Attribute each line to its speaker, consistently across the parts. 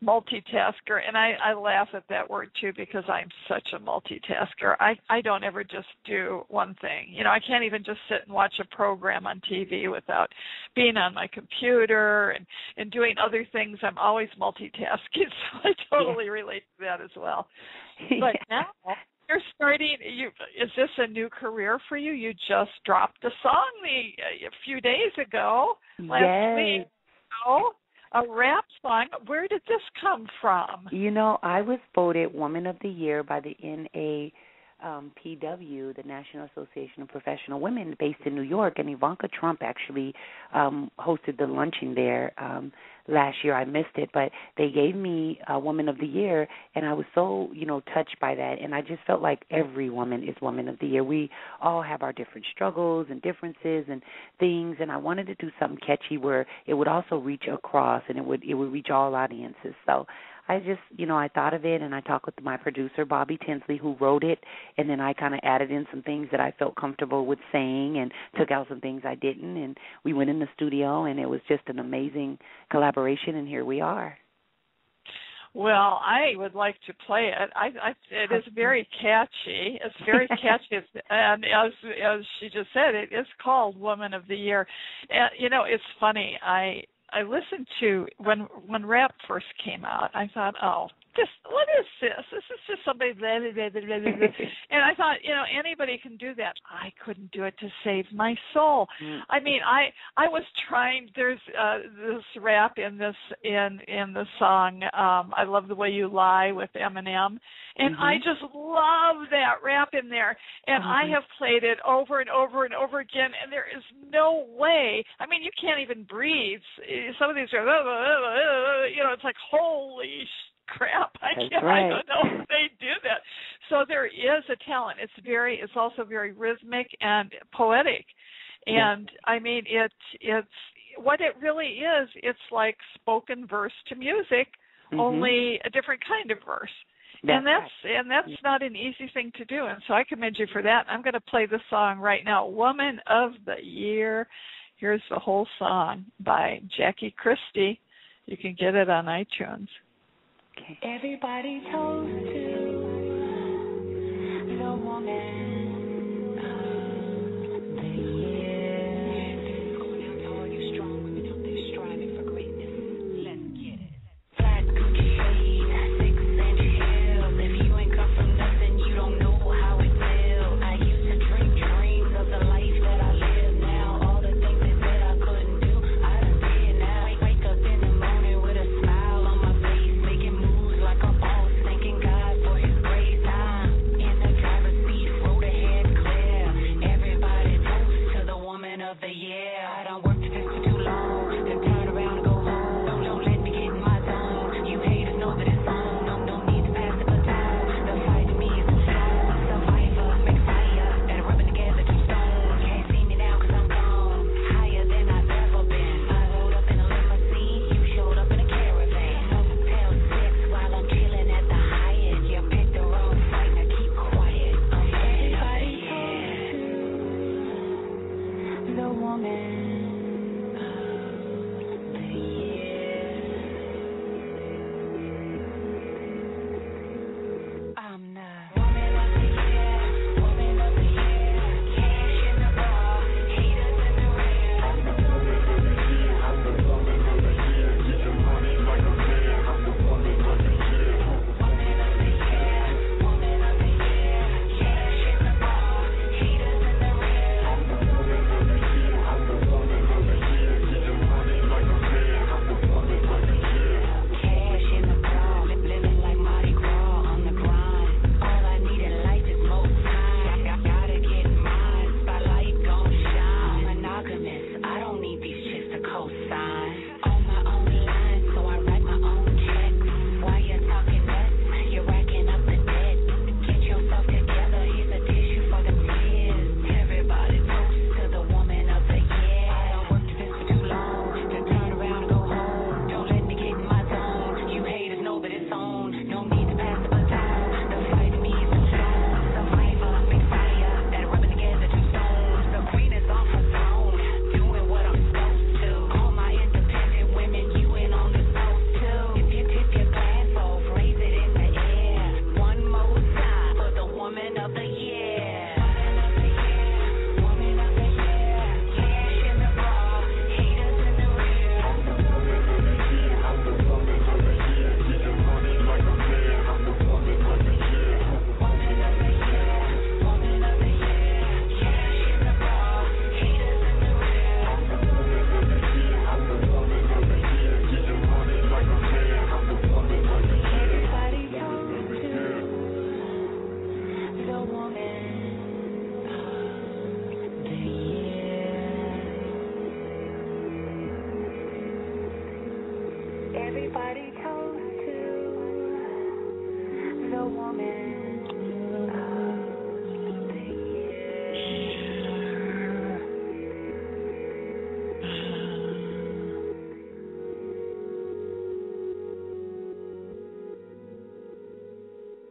Speaker 1: multitasker, and I laugh at that word too because I'm such a multitasker. I don't ever just do one thing. You know, I can't even just sit and watch a program on TV without being on my computer and doing other things. I'm always multitasking, so I totally relate to that as well. But now you're starting. Is this a new career for you? You just dropped a song a few days ago, last week. Oh. A rap song. Where did this come from?
Speaker 2: You know, I was voted Woman of the Year by the NAPW, the National Association of Professional Women, based in New York, and Ivanka Trump actually hosted the luncheon there last year. I missed it, but they gave me Woman of the Year, and I was so, touched by that, and I just felt like every woman is Woman of the Year. We all have our different struggles and differences and things, and I wanted to do something catchy where it would also reach across, and it would reach all audiences. So I just, I thought of it, and I talked with my producer, Bobby Tinsley, who wrote it, and then I kind of added in some things that I felt comfortable with saying and took out some things I didn't, and we went in the studio, and it was just an amazing collaboration, and here we are.
Speaker 1: Well, I would like to play it. It is very catchy. It's very catchy, and as she just said, it is called Woman of the Year. And, it's funny. I listened to when rap first came out. I thought, what is this? This is just somebody blah, blah, blah, blah, blah, blah. And I thought, anybody can do that. I couldn't do it to save my soul. I mean, I was trying. There's this rap in the song I Love the Way You Lie with Eminem, and I just love that rap in there. And I have played it over and over and over again, and there is no way. I mean, you can't even breathe. Some of these are, it's like, holy crap, I don't know if they do that. So there is a talent. It's also very rhythmic and poetic. And I mean, it's what it really is. It's like spoken verse to music, only a different kind of verse. That's not an easy thing to do. And so I commend you for that. I'm going to play the song right now, Woman of the Year. Here's the whole song by Jackie Christie. You can get it on iTunes.
Speaker 3: Okay. Everybody told to the woman of the year. Going out to all you strong women out there striving for greatness. Let's get it. Flat cookie shade, 6-inch heels. If you ain't come from nothing, you don't know how it feels. I used to dream dreams of the life that I live now. All the things they said I couldn't do, I done did now. Wake up in the morning with a smile on my face, making moves like a boss, thanking God for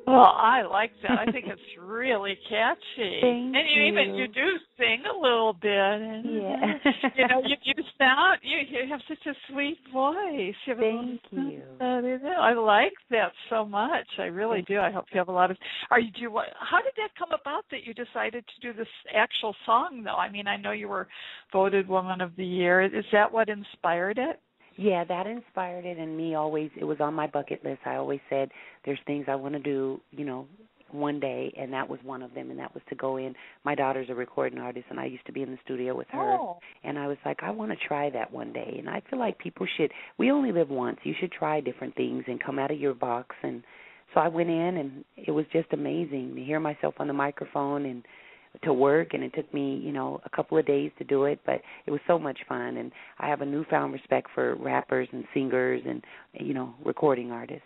Speaker 1: Well, I like that. I think it's really catchy.
Speaker 2: Thank
Speaker 1: and you do sing a little bit. And,
Speaker 2: Yeah.
Speaker 1: you have such a sweet voice.
Speaker 2: Thank you.
Speaker 1: I like that so much. I really do. I hope you have a lot of. How did that come about that you decided to do this actual song, though? I mean, I know you were voted Woman of the Year. Is that what inspired it?
Speaker 2: Yeah, that inspired it, and me always, it was on my bucket list. I always said there's things I want to do, one day, and that was one of them, and that was to go in. My daughter's a recording artist, and I used to be in the studio with her, and I was like, I want to try that one day, and I feel like people we only live once. You should try different things and come out of your box, and so I went in, and it was just amazing to hear myself on the microphone and to work, and it took me, a couple of days to do it, but it was so much fun, and I have a newfound respect for rappers and singers and, recording artists.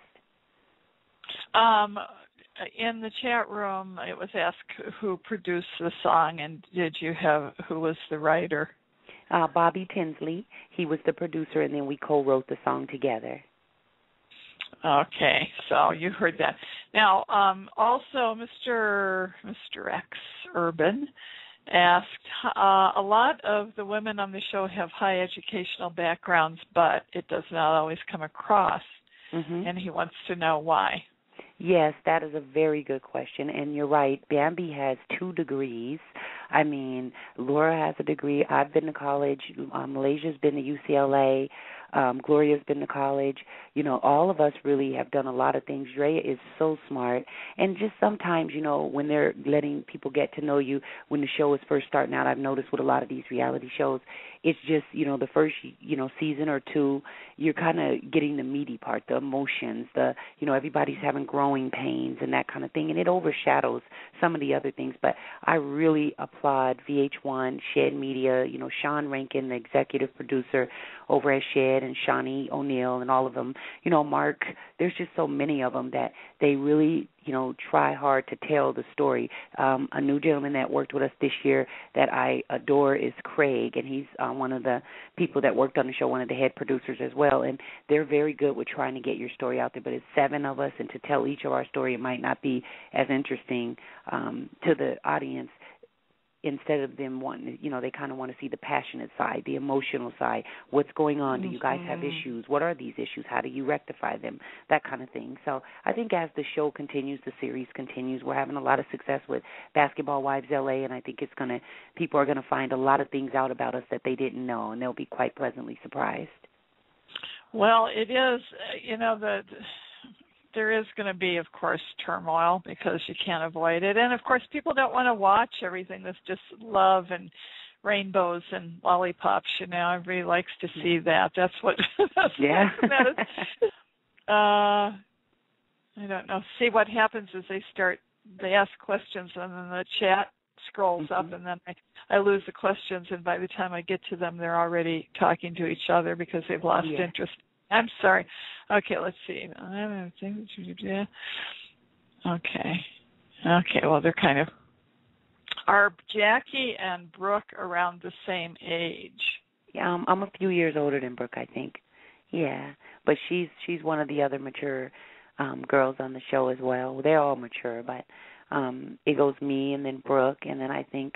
Speaker 1: In the chat room, it was asked who produced the song, and who was the writer?
Speaker 2: Bobby Tinsley. He was the producer, and then we co-wrote the song together.
Speaker 1: Okay, so you heard that. Now, also, Mr. X Urban asked, a lot of the women on the show have high educational backgrounds, but it does not always come across, and he wants to know why.
Speaker 2: Yes, that is a very good question, and you're right. Bambi has 2 degrees. I mean, Laura has a degree. I've been to college. Malaysia's been to UCLA. Gloria's been to college. All of us really have done a lot of things. Drea is so smart. And just sometimes, when they're letting people get to know you, when the show is first starting out, I've noticed with a lot of these reality shows, it's just, the first, season or 2, you're kind of getting the meaty part, the emotions, everybody's having growing pains and that kind of thing, and it overshadows some of the other things. But I really applaud VH1, Shed Media, Sean Rankin, the executive producer over at Shed, and Shawnee O'Neill and all of them. Mark, there's just so many of them that they really, try hard to tell the story. A new gentleman that worked with us this year that I adore is Craig, and he's one of the people that worked on the show, one of the head producers as well, and they're very good with trying to get your story out there. But it's 7 of us, and to tell each of our story, it might not be as interesting to the audience. Instead of them wanting, they kind of want to see the passionate side, the emotional side. What's going on? Do you guys have issues? What are these issues? How do you rectify them? That kind of thing. So I think as the show continues, the series continues, we're having a lot of success with Basketball Wives LA, and I think people are going to find a lot of things out about us that they didn't know, and they'll be quite pleasantly surprised.
Speaker 1: Well, it is, there is going to be, of course, turmoil because you can't avoid it. And, of course, people don't want to watch everything that's just love and rainbows and lollipops. Everybody likes to see that. That's what that is. I don't know. See, what happens is they ask questions, and then the chat scrolls up, and then I lose the questions, and by the time I get to them, they're already talking to each other because they've lost interest. I'm sorry. Okay, let's see. Okay, well, they're kind of... Are Jackie and Brooke around the same age?
Speaker 2: Yeah, I'm a few years older than Brooke, I think. Yeah, but she's one of the other mature girls on the show as well. They're all mature, but it goes me and then Brooke, and then I think